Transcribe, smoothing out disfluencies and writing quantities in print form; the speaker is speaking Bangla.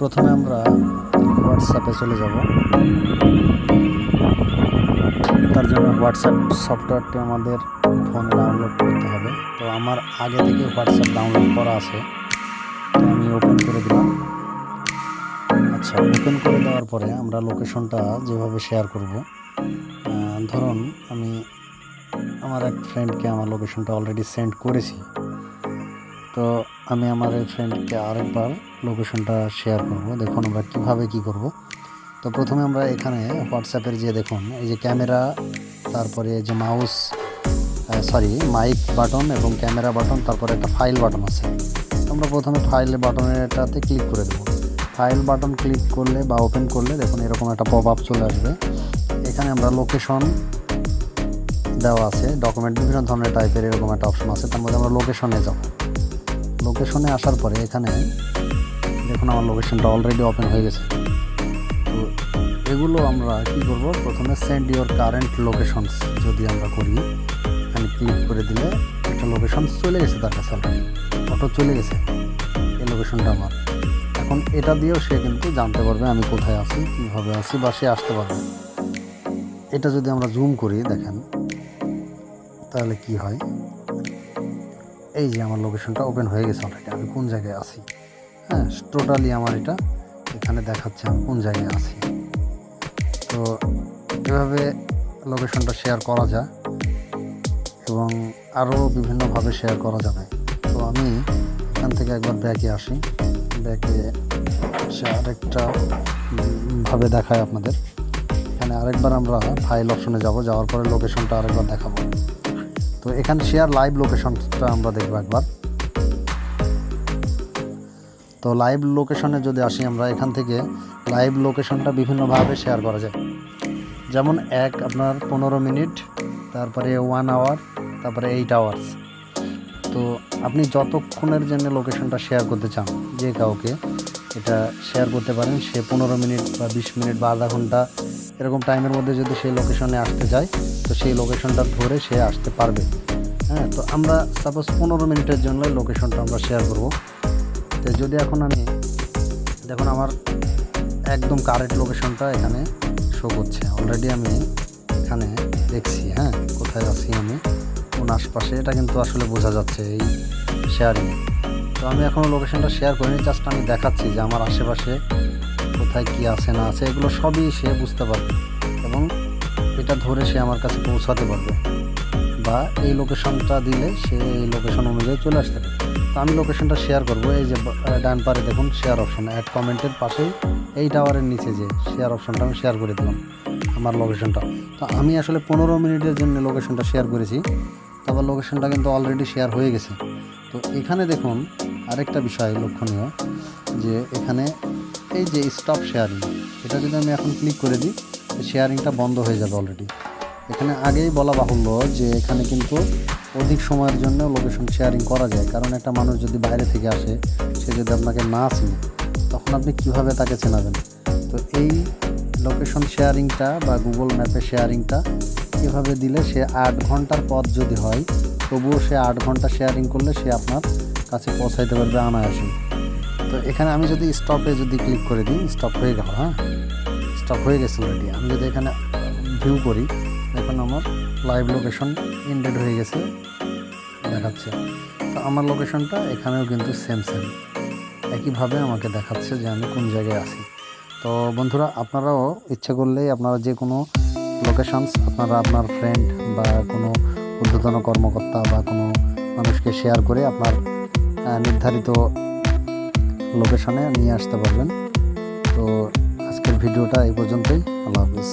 প্রথমে আমরা হোয়াটসঅ্যাপে চলে যাব। তার জন্য হোয়াটসঅ্যাপ সফটওয়্যারটি আমাদের ফোনে ডাউনলোড করতে হবে। তো আমার আগে থেকে হোয়াটসঅ্যাপ ডাউনলোড করা আছে, তো আমি ওপেন করে দিলাম। আচ্ছা, ওপেন করে দেওয়ার পরে আমরা লোকেশনটা যেভাবে শেয়ার করব, ধরুন আমি আমার এক ফ্রেন্ডকে আমার লোকেশনটা অলরেডি সেন্ড করেছি, তো আমি আমার এই ফ্রেন্ডকে আরেকবার লোকেশনটা শেয়ার করব। দেখুন আমরা কিভাবে কি করব। তো প্রথমে আমরা এখানে হোয়াটসঅ্যাপের যে দেখুন এই যে ক্যামেরা, তারপরে এই যে মাইক বাটন এবং ক্যামেরা বাটন, তারপরে একটা ফাইল বাটন আছে। আমরা প্রথমে ফাইল বাটনেরটাতে ক্লিক করে দেবো। ফাইল বাটন ক্লিক করলে বা ওপেন করলে দেখুন এরকম একটা পপ আপ চলে আসবে। এখানে আমরা লোকেশন দেওয়া আছে, ডকুমেন্ট বিভিন্ন ধরনের টাইপের এরকম একটা অপশন আছে। তার মধ্যে আমরা লোকেশনে যাব। লোকেশনে আসার পরে এখানে দেখুন আমার লোকেশনটা অলরেডি ওপেন হয়ে গেছে। তো এগুলো আমরা কী করব, প্রথমে সেন্ড ইওর কারেন্ট লোকেশনস যদি আমরা করি, এখানে ক্লিক করে দিলে একটা লোকেশন চলে গেছে তার কাছে, অলরেডি অটো চলে গেছে এই লোকেশনটা আমার। এখন এটা দিয়েও সে কিন্তু জানতে পারবে আমি কোথায় আছি, কীভাবে আছি, বা সে আসতে পারবে। এটা যদি আমরা জুম করি দেখেন তাহলে কি হয়, এই যে আমার লোকেশনটা ওপেন হয়ে গেছে অলরেডি, আমি কোন জায়গায় আছি। হ্যাঁ, টোটালি আমার এটা এখানে দেখাচ্ছে আমি কোন জায়গায় আছি। তো এভাবে লোকেশনটা শেয়ার করা যায় এবং আরও বিভিন্নভাবে শেয়ার করা যাবে। তো আমি এখান থেকে একবার ব্যাকে আসি, ব্যাকে সে আরেকটা ভাবে দেখায় আপনাদের। এখানে আরেকবার আমরা ফাইল অপশনে যাওয়ার পরে লোকেশনটা আরেকবার দেখাবো। তো এখানে শেয়ার লাইভ লোকেশনটা আমরা দেখবো একবার। তো লাইভ লোকেশনে যদি আসি আমরা, এখান থেকে লাইভ লোকেশনটা বিভিন্নভাবে শেয়ার করা যায়। যেমন আপনার 15 মিনিট, তারপরে 1 আওয়ার, তারপরে 8 আওয়ার্স। তো আপনি যতক্ষণের জন্য লোকেশনটা শেয়ার করতে চান যে কাউকে এটা শেয়ার করতে পারেন। সে 15 মিনিট বা 20 মিনিট বা আধা ঘন্টা এরকম টাইমের মধ্যে যদি সেই লোকেশনে আসতে চায়, তো সেই লোকেশনটা ধরে সে আসতে পারবে। হ্যাঁ, তো আমরা সাপোজ 15 মিনিটের জন্য লোকেশনটা আমরা শেয়ার করব। তো যদি এখন আমি দেখুন আমার একদম কারেক্ট লোকেশনটা এখানে শো করছে, অলরেডি আমি এখানে দেখছি। হ্যাঁ, কোথায় আছি আমি, কোন আশপাশে, এটা কিন্তু আসলে বোঝা যাচ্ছে এই শেয়ারিং। তো আমি এখনও লোকেশনটা শেয়ার করিনি, জাস্ট আমি দেখাচ্ছি যে আমার আশেপাশে কোথায় কি আছে না আছে, এগুলো সবই সে বুঝতে পারবে এবং এটা ধরে সে আমার কাছে পৌঁছাতে পারবে, বা এই লোকেশনটা দিলে সে এই লোকেশন অনুযায়ী চলে আসতে পারে। তো আমি লোকেশনটা শেয়ার করব। এই যে ডান পারে দেখুন শেয়ার অপশন, অ্যাড কমেন্টের পাশেই এই টাওয়ারের নিচে যে শেয়ার অপশনটা আমি শেয়ার করে দিলাম আমার লোকেশনটা। তো আমি আসলে 15 মিনিটের জন্য লোকেশনটা শেয়ার করেছি, তারপর লোকেশনটা কিন্তু অলরেডি শেয়ার হয়ে গেছে। তো এখানে দেখুন আরেকটা বিষয় লক্ষণীয়, যে এখানে এই যে স্টপ শেয়ারিং, এটা যদি আমি এখন ক্লিক করে দিই, শেয়ারিংটা বন্ধ হয়ে যাবে অলরেডি। এখানে আগেই বলা বাহুল্য যে এখানে কিন্তু অধিক সময়ের জন্য লোকেশন শেয়ারিং করা যায়, কারণ একটা মানুষ যদি বাইরে থেকে আসে, সে যদি আপনাকে না চিনে, তখন আপনি কিভাবে তাকে চেনাবেন। তো এই লোকেশন শেয়ারিংটা বা গুগল ম্যাপে শেয়ারিংটা এভাবে দিলে সে 8 ঘন্টার পথ যদি হয়, তবুও সে 8 ঘন্টা শেয়ারিং করলে সে আপনার কাছে পৌঁছাইতে পারবে অনায়াসে। তো এখানে আমি যদি স্টপে ক্লিক করে দিই, স্টপ হয়ে গেল। হ্যাঁ, স্টপ হয়ে গেছে অলরেডি। আমি যদি এখানে ভিউ করি, এখন আমার লাইভ লোকেশন এন্ডেড হয়ে গেছে দেখাচ্ছে। তো আমার লোকেশনটা এখানেও কিন্তু সেম একইভাবে আমাকে দেখাচ্ছে যে আমি কোন জায়গায় আছি। তো বন্ধুরা, আপনারাও ইচ্ছে করলেই আপনারা যে কোনো লোকেশনস আপনারা আপনার ফ্রেন্ড বা কোনো ঊর্ধ্বতন কর্মকর্তা বা কোনো মানুষকে শেয়ার করে আপনার নির্ধারিত লোকেশনে নিয়ে আসতে পারবেন। তো আজকের ভিডিওটা এই পর্যন্তই। আল্লাহ হাফিজ।